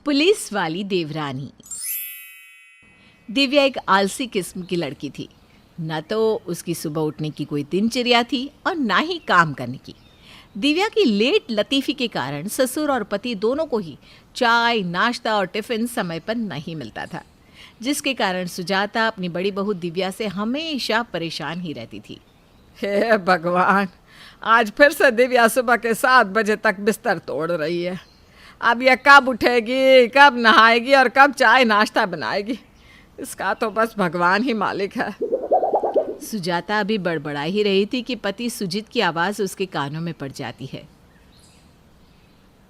Police वाली देवरानी। दिव्या एक आलसी किस्म की लड़की थी। न तो उसकी सुबह उठने की कोई दिनचर्या थी और ना ही काम करने की। दिव्या की लेट लतीफ़ी के कारण ससुर और पति दोनों को ही चाय, नाश्ता और टिफ़िन समय पर नहीं मिलता था, जिसके कारण सुजाता अपनी बड़ी बहू दिव्या से हमेशा परेशान ही रहती थी। हे भगवान, आज फिर से दिव्या सुबह के 7 बजे तक बिस्तर तोड़ रही है। अब यह कब उठेगी, कब नहाएगी और कब चाय नाश्ता बनाएगी, इसका तो बस भगवान ही मालिक है। सुजाता अभी बड़बड़ा ही रही थी कि पति सुजीत की आवाज़ उसके कानों में पड़ जाती है।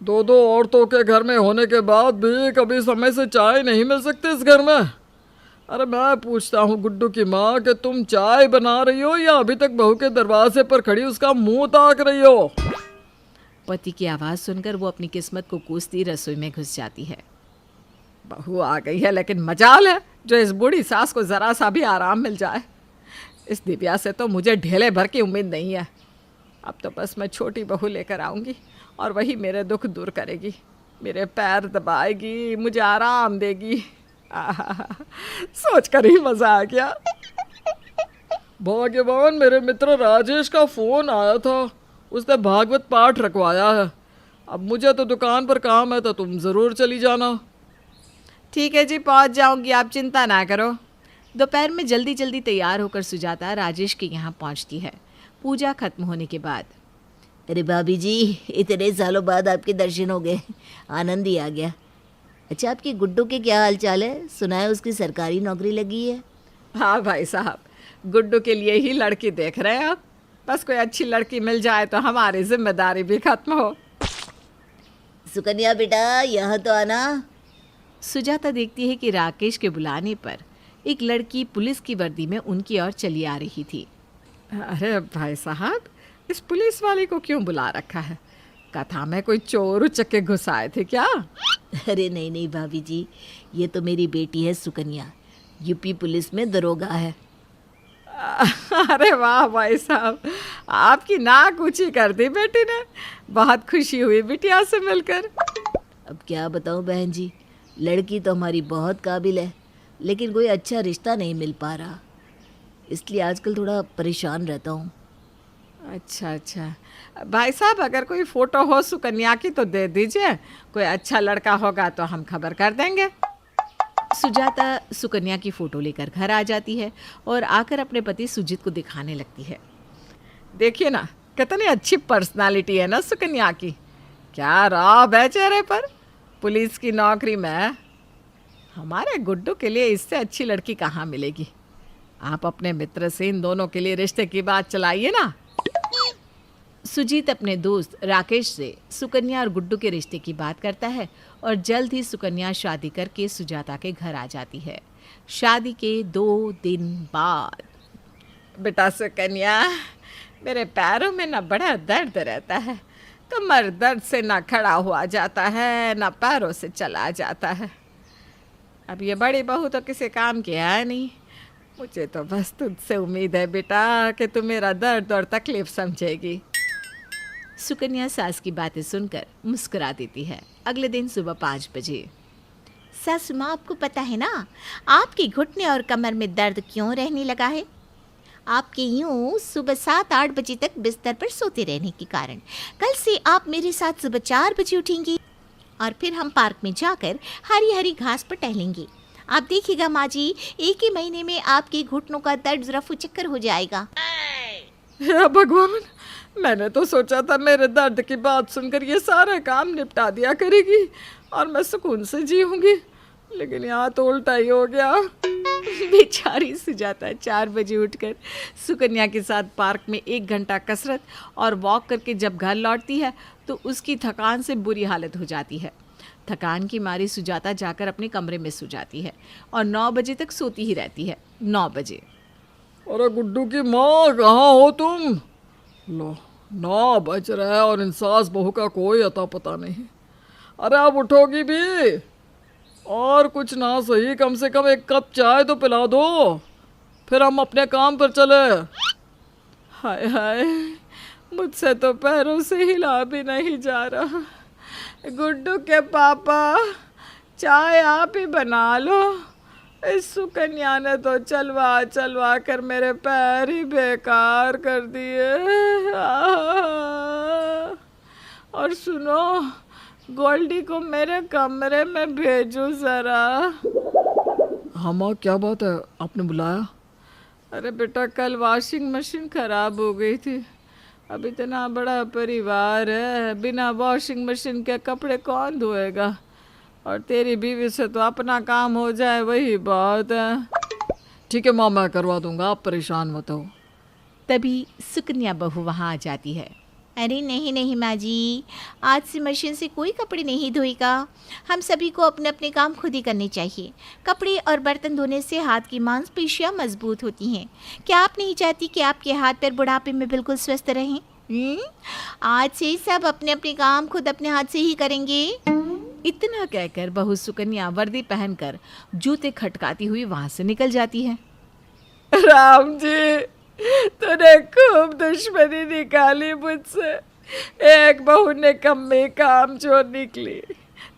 2 औरतों के घर में होने के बाद भी कभी समय से चाय नहीं मिल सकती इस घर में। अरे मैं पूछता हूँ गुड्डू की माँ कि तुम चाय बना रही हो या अभी तक बहू के दरवाजे पर खड़ी उसका मुंह ताक रही हो। पति की आवाज़ सुनकर वो अपनी किस्मत को कोसती रसोई में घुस जाती है। बहू आ गई है, लेकिन मजाल है जो इस बूढ़ी सास को ज़रा सा भी आराम मिल जाए। इस दिव्या से तो मुझे ढेले भर की उम्मीद नहीं है। अब तो बस मैं छोटी बहू लेकर आऊँगी और वही मेरे दुख दूर करेगी, मेरे पैर दबाएगी, मुझे आराम देगी। सोच कर ही मज़ा आ गया। भाग्यवान मेरे मित्र राजेश का फ़ोन आया था, उसने भागवत पाठ रखवाया है। अब मुझे तो दुकान पर काम है, तो तुम ज़रूर चली जाना। ठीक है जी, पहुंच जाऊंगी, आप चिंता ना करो। दोपहर में जल्दी जल्दी तैयार होकर सुजाता राजेश के यहाँ पहुंचती है पूजा खत्म होने के बाद। अरे भाभी जी, इतने सालों बाद आपके दर्शन हो गए, आनंद ही आ गया। अच्छा, आपकी गुड्डू के क्या हाल चाल है? सुना है उसकी सरकारी नौकरी लगी है। हाँ भाई साहब, गुड्डू के लिए ही लड़की देख रहे हैं आप। बस कोई अच्छी लड़की मिल जाए तो हमारी जिम्मेदारी भी खत्म हो। सुकन्या बेटा, यहाँ तो आना। सुजाता देखती है कि राकेश के बुलाने पर एक लड़की पुलिस की वर्दी में उनकी ओर चली आ रही थी। अरे भाई साहब, इस पुलिस वाले को क्यों बुला रखा है? कथा में कोई चोर उचक्के घुस आए थे क्या? अरे नहीं नहीं भाभी जी, ये तो मेरी बेटी है सुकन्या, यूपी पुलिस में दरोगा है। अरे वाह भाई साहब, आपकी नाक ऊंची कर दी बेटी ने। बहुत खुशी हुई बिटिया से मिलकर। अब क्या बताऊँ बहन जी, लड़की तो हमारी बहुत काबिल है, लेकिन कोई अच्छा रिश्ता नहीं मिल पा रहा, इसलिए आजकल थोड़ा परेशान रहता हूँ। अच्छा, भाई साहब अगर कोई फ़ोटो हो सुकन्या की तो दे दीजिए, कोई अच्छा लड़का होगा तो हम खबर कर देंगे। सुजाता सुकन्या की फ़ोटो लेकर घर आ जाती है और आकर अपने पति सुजीत को दिखाने लगती है। देखिए ना, कितनी अच्छी पर्सनालिटी है ना सुकन्या की। क्या रौब है चेहरे पर। पुलिस की नौकरी में। हमारे गुड्डू के लिए इससे अच्छी लड़की कहाँ मिलेगी। आप अपने मित्र से इन दोनों के लिए रिश्ते की बात चलाइए ना। सुजीत अपने दोस्त राकेश से सुकन्या और गुड्डू के रिश्ते की बात करता है और जल्द ही सुकन्या शादी करके सुजाता के घर आ जाती है। शादी के 2 दिन बाद। बेटा सुकन्या, मेरे पैरों में ना बड़ा दर्द रहता है। कमर दर्द से ना खड़ा हुआ जाता है, ना पैरों से चला जाता है। अब ये बड़ी बहू तो किसी काम की है नहीं। मुझे तो बस तुझसे उम्मीद है बेटा कि तू मेरा दर्द और तकलीफ समझेगी। सुकन्या सास की बातें सुनकर मुस्कुरा देती है। अगले दिन सुबह 5 बजे। सासू माँ, आपको पता है ना आपके घुटने और कमर में दर्द क्यों रहने लगा है? आपके यूं सुबह 7-8 बजे तक बिस्तर पर सोते रहने के कारण। कल से आप मेरे साथ सुबह 4 बजे उठेंगी और फिर हम पार्क में जाकर हरी हरी घास पर टहलेंगे। आप देखिएगा माँ जी, एक ही महीने में आपके घुटनों का दर्द रफू चक्कर हो जाएगा। हे भगवान, मैंने तो सोचा था मेरे दर्द की बात सुनकर ये सारे काम निपटा दिया करेगी और मैं सुकून से जीऊंगी, लेकिन यहाँ तो उल्टा ही हो गया। बेचारी सुजाता 4 बजे उठकर सुकन्या के साथ पार्क में 1 घंटा कसरत और वॉक करके जब घर लौटती है तो उसकी थकान से बुरी हालत हो जाती है। थकान की मारी सुजाता जाकर अपने कमरे में सो जाती है और 9 बजे तक सोती ही रहती है। 9 बजे। अरे गुड्डू की माँ, कहाँ हो तुम? लो, 9 बज रहे हैं और इन सास बहू का कोई अता पता नहीं। अरे आप उठोगी भी? और कुछ ना सही, कम से कम 1 कप चाय तो पिला दो, फिर हम अपने काम पर चले। हाय हाय, मुझसे तो पैरों से हिला भी नहीं जा रहा। गुड्डू के पापा, चाय आप ही बना लो। इस सुकन्या ने तो चलवा चलवा कर मेरे पैर ही बेकार कर दिए। और सुनो, गोल्डी को मेरे कमरे में भेजो ज़रा। हाँ माँ, क्या बात है, आपने बुलाया? अरे बेटा, कल वॉशिंग मशीन ख़राब हो गई थी। अब इतना बड़ा परिवार है, बिना वॉशिंग मशीन के कपड़े कौन धोएगा? और तेरी बीवी से तो अपना काम हो जाए वही बहुत है। ठीक है माँ, मैं करवा दूंगा, आप परेशान मत हो। तभी सुकन्या बहू वहाँ आ जाती है। अरे नहीं नहीं माँ जी, आज से मशीन से कोई कपड़े नहीं धोएगा। हम सभी को अपने अपने काम खुद ही करने चाहिए। कपड़े और बर्तन धोने से हाथ की मांसपेशियाँ मजबूत होती हैं। क्या आप नहीं चाहती कि आपके हाथ पैर बुढ़ापे में बिल्कुल स्वस्थ रहें? आज से सब अपने अपने काम खुद अपने हाथ से ही करेंगे। इतना कहकर बहू सुकन्या वर्दी पहनकर जूते खटकाती हुई वहाँ से निकल जाती है। राम जी, तूने खूब दुश्मनी निकाली मुझसे। एक बहू ने कम्मी काम चोर निकली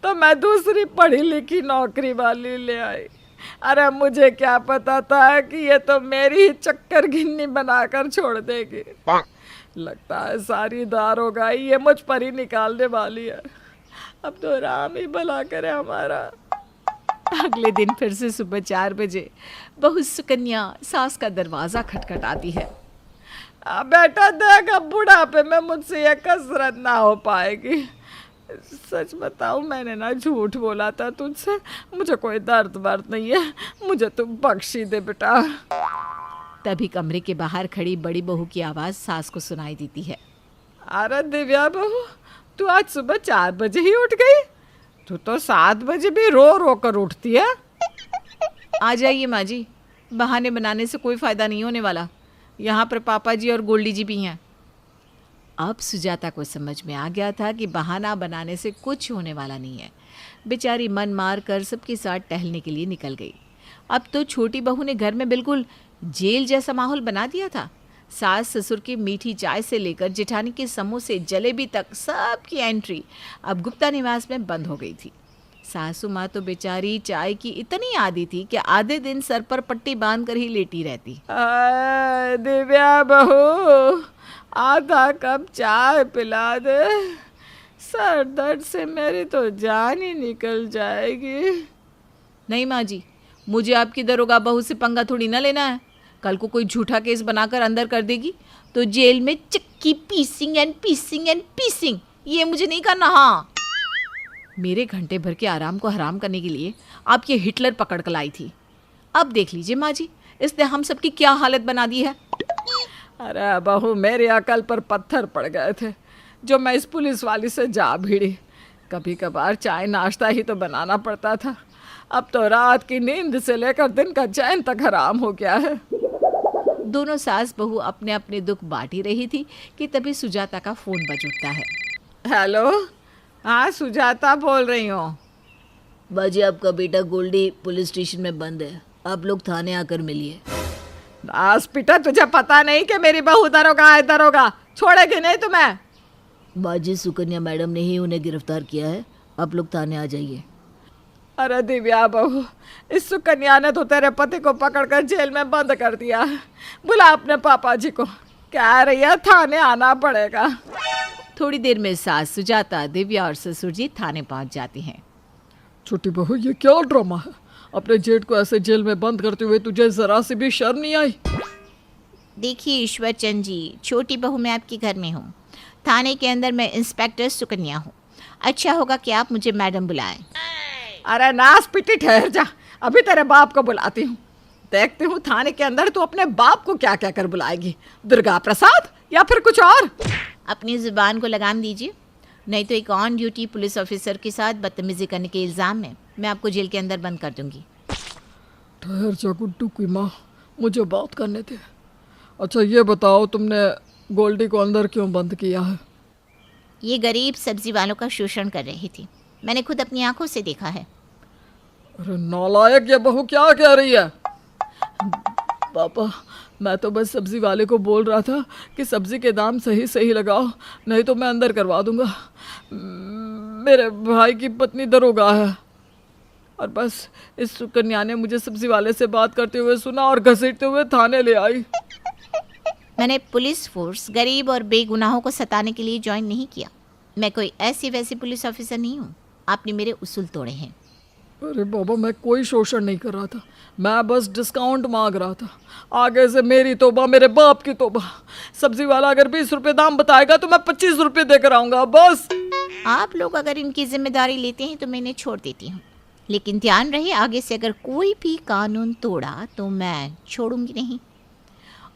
तो मैं दूसरी पढ़ी लिखी नौकरी वाली ले आई। अरे मुझे क्या पता था कि ये तो मेरी ही चक्कर गिन्नी बनाकर छोड़ देगी। लगता है सारी दारोगाई ये मुझ पर ही निकालने वाली है। अब तो राम ही भला करे हमारा। अगले दिन फिर से सुबह 4 बजे बहू सुकन्या सास का दरवाज़ा खटखटाती है। बेटा देख, अब बुढ़ापे में मुझसे ये कसरत ना हो पाएगी। सच बताऊं, मैंने ना झूठ बोला था तुझसे। मुझे कोई दर्द वर्द नहीं है, मुझे तुम बख्शी दे बेटा। तभी कमरे के बाहर खड़ी बड़ी बहू की आवाज़ सास को सुनाई देती है। अरे दिव्या बहू, तू आज सुबह 4 बजे ही उठ गई? तू तो 7 बजे भी रो रो कर उठती है। आ जाइए माँ जी, बहाने बनाने से कोई फ़ायदा नहीं होने वाला। यहाँ पर पापा जी और गोल्डी जी भी हैं। अब सुजाता को समझ में आ गया था कि बहाना बनाने से कुछ होने वाला नहीं है। बेचारी मन मार कर सबके साथ टहलने के लिए निकल गई। अब तो छोटी बहू ने घर में बिल्कुल जेल जैसा माहौल बना दिया था। सास ससुर की मीठी चाय से लेकर जेठानी के समोसे जलेबी तक सबकी एंट्री अब गुप्ता निवास में बंद हो गई थी। सासू माँ तो बेचारी चाय की इतनी आदी थी कि आधे दिन सर पर पट्टी बांध कर ही लेटी रहती। दिव्या बहू, आधा कप चाय पिला दे, सर दर्द से मेरी तो जान ही निकल जाएगी। नहीं माँ जी, मुझे आपकी दरोगा बहू से पंगा थोड़ी ना लेना है। कल को कोई झूठा केस बनाकर अंदर कर देगी तो जेल में चक्की पीसिंग एंड पीसिंग एंड पीसिंग, ये मुझे नहीं करना। हाँ, मेरे घंटे भर के आराम को हराम करने के लिए आप ये हिटलर पकड़ कर लाई थी। अब देख लीजिए माँ जी, इसने हम सबकी क्या हालत बना दी है। अरे बहू, मेरी अकल पर पत्थर पड़ गए थे जो मैं इस पुलिस वाली से जा भिड़ी। कभी कभार चाय नाश्ता ही तो बनाना पड़ता था। अब तो रात की नींद से लेकर दिन का चैन तक हराम हो गया है। दोनों सास बहू अपने अपने दुख बांट ही रही थी कि तभी सुजाता का फोन बज उठता है। हेलो, हाँ सुजाता बोल रही हूँ। बाजी, आपका बेटा गोल्डी पुलिस स्टेशन में बंद है, आप लोग थाने आकर मिलिए। हॉस्पिटल, तुझे पता नहीं कि मेरी बहू दरोगा है? दरोगा छोड़ेगी नहीं तुम्हें? बाजी, सुकन्या मैडम ने ही उन्हें गिरफ्तार किया है, आप लोग थाने आ जाइए। अरे दिव्या बहू, इस सुकन्या ने तो तेरे पति को पकड़कर जेल में बंद कर दिया। बुला अपने पापा जी को, कह रही है थाने आना पड़ेगा। थोड़ी देर में सास सुजाता, दिव्या और ससुर जी थाने पहुंच जाती हैं। छोटी बहू, ये क्या ड्रामा है? अपने जेठ को ऐसे जेल में बंद करते हुए तुझे जरा सी भी शर्म नहीं आई? देखिए ईश्वर चंद जी, छोटी बहू मैं आपके घर में हूँ। थाने के अंदर मैं इंस्पेक्टर सुकन्या हूँ। अच्छा होगा कि आप मुझे मैडम बुलाएं। अरे नास पिटी, ठहर जा, अभी तेरे बाप को बुलाती हूँ। देखती हूँ थाने के अंदर तू अपने बाप को क्या क्या कर बुलाएगी, दुर्गा प्रसाद या फिर कुछ और। अपनी ज़ुबान को लगाम दीजिए, नहीं तो एक ऑन ड्यूटी पुलिस ऑफिसर के साथ बदतमीजी करने के इल्ज़ाम में मैं आपको जेल के अंदर बंद कर दूंगी। ठहर जा गुड्डू की माँ, मुझे बात करने दे। अच्छा ये बताओ, तुमने गोल्डी को अंदर क्यों बंद किया है? ये गरीब सब्जी वालों का शोषण कर रही थी, मैंने खुद अपनी आंखों से देखा है। अरे नालायक, ये बहू क्या कह रही है? पापा, मैं तो बस सब्जी वाले को बोल रहा था कि सब्जी के दाम सही सही लगाओ, नहीं तो मैं अंदर करवा दूंगा। मेरे भाई की पत्नी दरोगा है। और बस इस सुकन्या ने मुझे सब्जी वाले से बात करते हुए सुना और घसीटते हुए थाने ले आई। मैंने पुलिस फोर्स गरीब और बेगुनाहों को सताने के लिए ज्वाइन नहीं किया। मैं कोई ऐसी वैसी पुलिस ऑफिसर नहीं हूँ। आपने मेरे उसूल तोड़े हैं। अरे बाबा, मैं कोई शोषण नहीं कर रहा था, मैं बस डिस्काउंट मांग रहा था। आगे से मेरी तौबा, मेरे बाप की तौबा। सब्जी वाला अगर 20 रुपये दाम बताएगा तो मैं 25 रुपये देकर आऊँगा बस। आप लोग अगर इनकी जिम्मेदारी लेते हैं तो मैं इन्हें छोड़ देती हूँ, लेकिन ध्यान रहे आगे से अगर कोई भी कानून तोड़ा तो मैं छोड़ूंगी नहीं।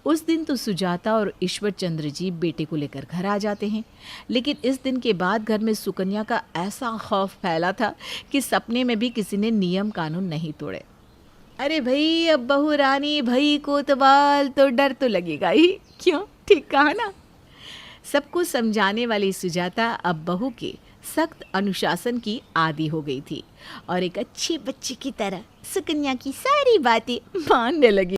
उस दिन तो सुजाता और ईश्वर चंद्र जी बेटे को लेकर घर आ जाते हैं, लेकिन इस दिन के बाद घर में सुकन्या का ऐसा खौफ फैला था कि सपने में भी किसी ने नियम कानून नहीं तोड़े। अरे भाई, अब बहू रानी भई कोतवाल तो डर तो लगेगा ही, क्यों? ठीक कहा ना। सबको समझाने वाली सुजाता अब बहू के सख्त अनुशासन की आदी हो गई थी और एक अच्छी बच्ची की तरह सुकन्या की सारी बातें मानने लगी।